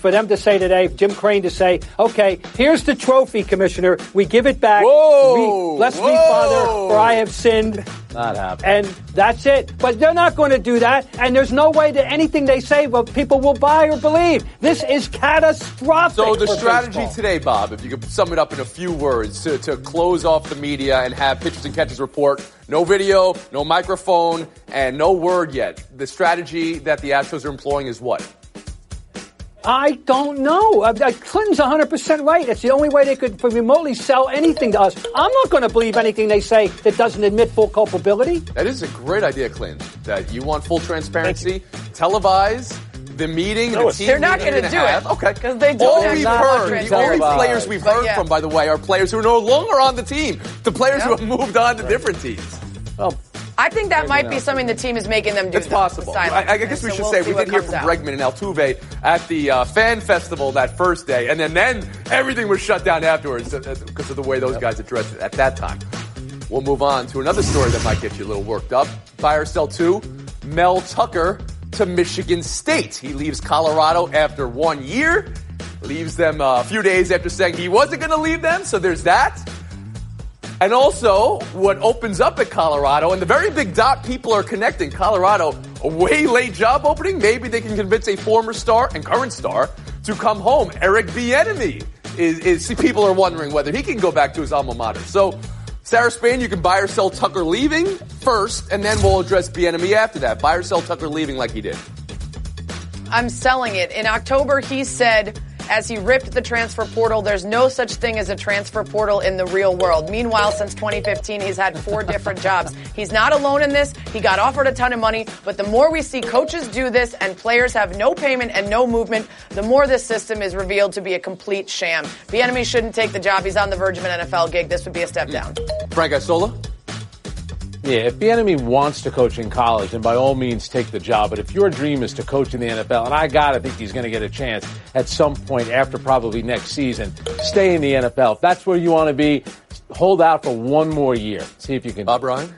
for them to say today, Jim Crane to say, okay, here's the trophy, Commissioner. We give it back. Bless me, Father, for I have sinned. Not happening. And that's it. But they're not going to do that. And there's no way that anything they say people will buy or believe. This is catastrophic. So the strategy baseball today, Bob, if you could sum it up in a few words, to close off the media and have pitchers and catchers report, no video, no microphone, and no word yet. The strategy that the Astros are employing is what? I don't know. Clinton's 100% right. It's the only way they could remotely sell anything to us. I'm not going to believe anything they say that doesn't admit full culpability. That is a great idea, Clinton, that you want full transparency. Televise the meeting. No, the team they're not going to do it. Okay. Because they don't All have we've not heard, the only players we've heard from, by the way, are players who are no longer on the team. The players who have moved on to different teams. Well, I think that might be something the team is making them do. It's possible. I guess we should say we did hear from Bregman and Altuve at the fan festival that first day, and then everything was shut down afterwards because of the way those guys addressed it at that time. We'll move on to another story that might get you a little worked up. Buy or sell two, Mel Tucker to Michigan State. He leaves Colorado after 1 year, leaves them a few days after saying he wasn't going to leave them, so there's that. And also, what opens up at Colorado, and the very big dot people are connecting, Colorado, a way late job opening. Maybe they can convince a former star and current star to come home. Eric Bieniemy is people are wondering whether he can go back to his alma mater. So, Sarah Spain, you can buy or sell Tucker leaving first, and then we'll address Bieniemy after that. Buy or sell Tucker leaving like he did. I'm selling it. In October, he said, as he ripped the transfer portal, there's no such thing as a transfer portal in the real world. Meanwhile, since 2015, he's had 4 different jobs. He's not alone in this. He got offered a ton of money, but the more we see coaches do this and players have no payment and no movement, the more this system is revealed to be a complete sham. Bieniemy shouldn't take the job. He's on the verge of an NFL gig. This would be a step down. Frank Isola? Yeah, if Bieniemy wants to coach in college, then by all means take the job. But if your dream is to coach in the NFL, and I gotta think he's going to get a chance at some point after probably next season, stay in the NFL. If that's where you want to be, hold out for 1 more year. See if you can. Bob Ryan?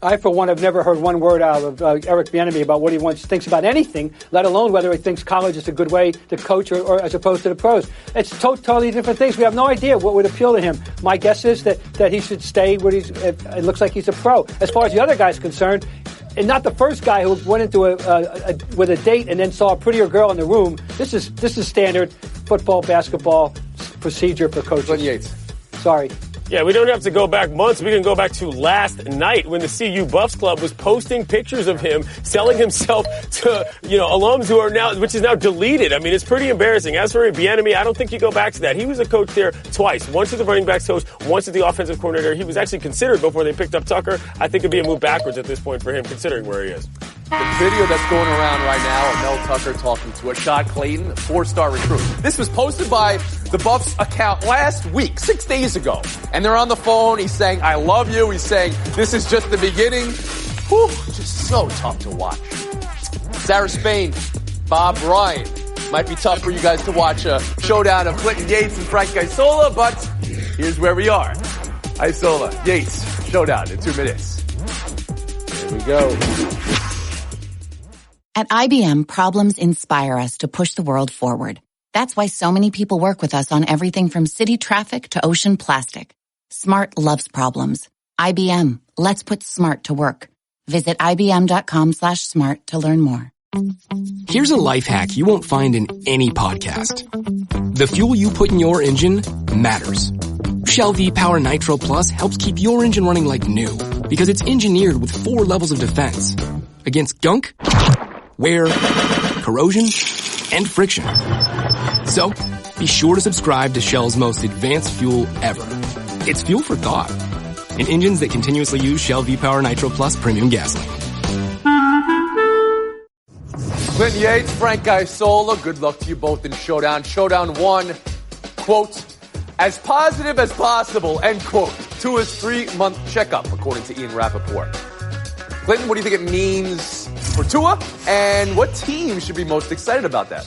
I, for one, have never heard one word out of Eric Bieniemy about what he thinks about anything, let alone whether he thinks college is a good way to coach or as opposed to the pros. It's totally different things. We have no idea what would appeal to him. My guess is that he should stay where it looks like he's a pro. As far as the other guy's concerned, and not the first guy who went into with a date and then saw a prettier girl in the room. This is standard football, basketball procedure for coaches. Glenn Yates. Sorry. Yeah, we don't have to go back months. We can go back to last night when the CU Buffs Club was posting pictures of him selling himself to, alums who are now, which is now deleted. I mean, it's pretty embarrassing. As for Bieniemy, I don't think you go back to that. He was a coach there twice. Once as the running backs coach, once as the offensive coordinator. He was actually considered before they picked up Tucker. I think it'd be a move backwards at this point for him, considering where he is. The video that's going around right now of Mel Tucker talking to Ashad Clayton, a 4-star recruit. This was posted by the Buffs account last week, 6 days ago. And they're on the phone. He's saying, I love you. He's saying, this is just the beginning. Whew, just so tough to watch. Sarah Spain, Bob Ryan. Might be tough for you guys to watch a showdown of Clinton Yates and Frank Isola, but here's where we are. Isola, Yates, showdown in 2 minutes. Here we go. At IBM, problems inspire us to push the world forward. That's why so many people work with us on everything from city traffic to ocean plastic. Smart loves problems. IBM, let's put smart to work. Visit IBM.com/smart to learn more. Here's a life hack you won't find in any podcast. The fuel you put in your engine matters. Shell V-Power Nitro Plus helps keep your engine running like new because it's engineered with 4 levels of defense against gunk, wear, corrosion, and friction. So, be sure to subscribe to Shell's most advanced fuel ever. It's fuel for thought in engines that continuously use Shell V-Power Nitro Plus premium gasoline. Clinton Yates, Frank Isola, good luck to you both in Showdown. Showdown 1, quote, as positive as possible, end quote, to his 3-month checkup, according to Ian Rappaport. Clinton, what do you think it means for Tua, and what team should be most excited about that?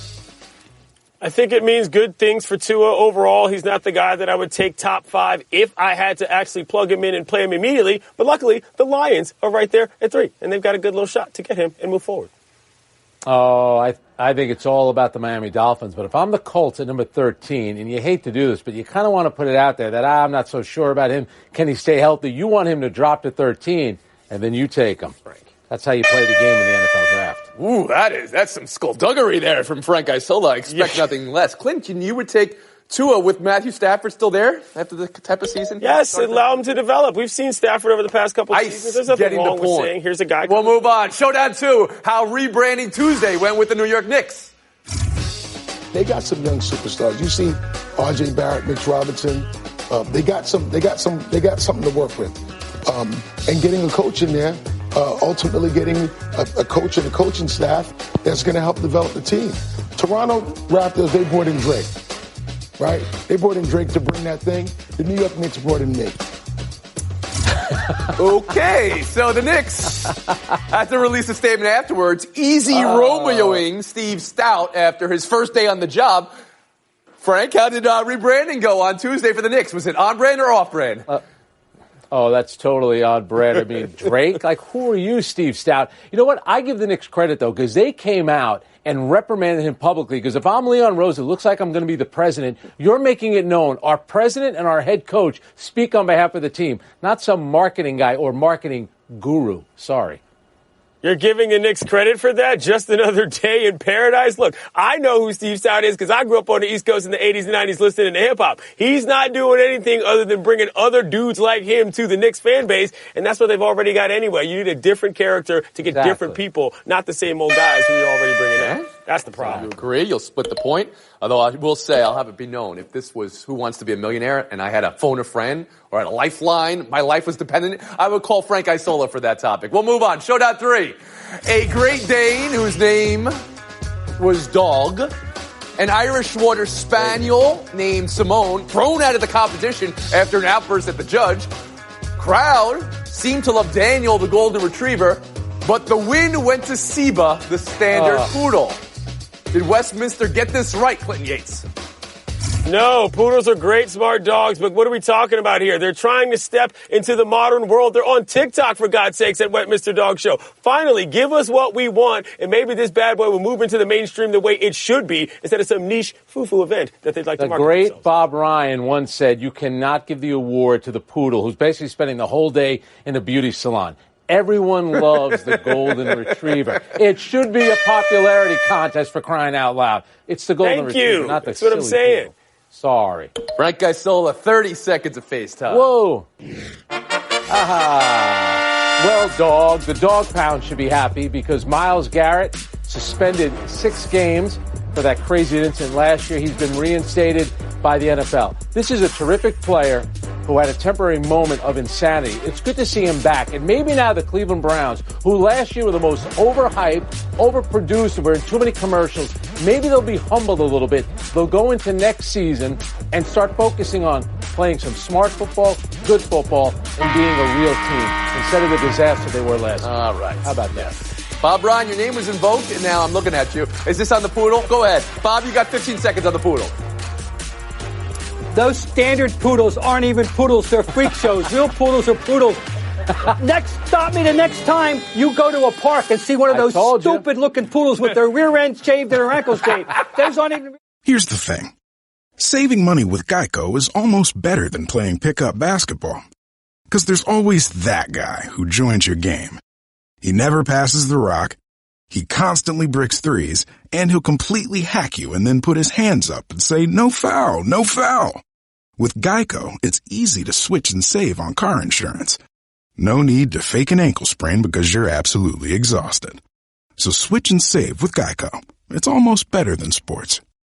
I think it means good things for Tua overall. He's not the guy that I would take top 5 if I had to actually plug him in and play him immediately. But luckily, the Lions are right there at 3, and they've got a good little shot to get him and move forward. Oh, I think it's all about the Miami Dolphins. But if I'm the Colts at number 13, and you hate to do this, but you kind of want to put it out there that I'm not so sure about him. Can he stay healthy? You want him to drop to 13, and then you take him. That's how you play the game in the NFL draft. Ooh, that's some skullduggery there from Frank Isola. I expect nothing less. Clinton, you would take Tua with Matthew Stafford still there after the type of season? Yes, allow him to develop. We've seen Stafford over the past couple of seasons. There's nothing wrong with saying, here's a guy. We'll move on. Showdown 2, how rebranding Tuesday went with the New York Knicks. They got some young superstars. You see R.J. Barrett, Mitch Robinson. They got something to work with. And getting a coach in there, ultimately getting a coach and a coaching staff that's going to help develop the team. Toronto Raptors, they brought in Drake. Right? They brought in Drake to bring that thing. The New York Knicks brought in me. Okay, so the Knicks had to release a statement afterwards, Romeoing Steve Stout after his first day on the job. Frank, how did rebranding go on Tuesday for the Knicks? Was it on brand or off brand? Oh, that's totally on brand. I mean, Drake, like, who are you, Steve Stout? You know what? I give the Knicks credit, though, because they came out and reprimanded him publicly. Because if I'm Leon Rose, it looks like I'm going to be the president. You're making it known. Our president and our head coach speak on behalf of the team, not some marketing guy or marketing guru. Sorry. You're giving the Knicks credit for that? Just another day in paradise? Look, I know who Steve Stout is because I grew up on the East Coast in the 80s and 90s listening to hip-hop. He's not doing anything other than bringing other dudes like him to the Knicks fan base, and that's what they've already got anyway. You need a different character to get different people, not the same old guys who you're already bringing in. That's the problem. You agree? You'll split the point. Although I will say, I'll have it be known, if this was Who Wants to Be a Millionaire and I had to phone a friend or had a lifeline, my life was dependent, I would call Frank Isola for that topic. We'll move on. Showdown 3. A Great Dane whose name was Dog. An Irish Water Spaniel named Simone, thrown out of the competition after an outburst at the judge. Crowd seemed to love Daniel, the Golden Retriever, but the win went to Seba, the Standard Poodle. Did Westminster get this right, Clinton Yates? No, poodles are great, smart dogs, but what are we talking about here? They're trying to step into the modern world. They're on TikTok, for God's sakes, at Westminster Dog Show. Finally, give us what we want, and maybe this bad boy will move into the mainstream the way it should be, instead of some niche foo-foo event that they'd like to market themselves. The great Bob Ryan once said, you cannot give the award to the poodle, who's basically spending the whole day in a beauty salon. Everyone loves the Golden Retriever. It should be a popularity contest, for crying out loud. It's the Golden Retriever, not the That's what I'm saying. Poodle. Sorry. Frank Isola, 30 seconds of FaceTime. Whoa. Well, dog, the dog pound should be happy because Myles Garrett suspended 6 games for that crazy incident last year. He's been reinstated by the NFL. This is a terrific player who had a temporary moment of insanity. It's good to see him back. And maybe now the Cleveland Browns, who last year were the most overhyped, overproduced, and were in too many commercials, maybe they'll be humbled a little bit. They'll go into next season and start focusing on playing some smart football, good football, and being a real team instead of the disaster they were last year. All right. How about that? Bob Ryan, your name was invoked, and now I'm looking at you. Is this on the Poodle? Go ahead. Bob, you got 15 seconds on the Poodle. Those standard poodles aren't even poodles. They're freak shows. Real poodles are poodles. Stop me the next time you go to a park and see one of those stupid-looking poodles with their rear ends shaved and their ankles shaved. Those aren't even... Here's the thing. Saving money with Geico is almost better than playing pickup basketball. Because there's always that guy who joins your game. He never passes the rock, he constantly bricks threes, and he'll completely hack you and then put his hands up and say, no foul, no foul. With Geico, it's easy to switch and save on car insurance. No need to fake an ankle sprain because you're absolutely exhausted. So switch and save with Geico. It's almost better than sports.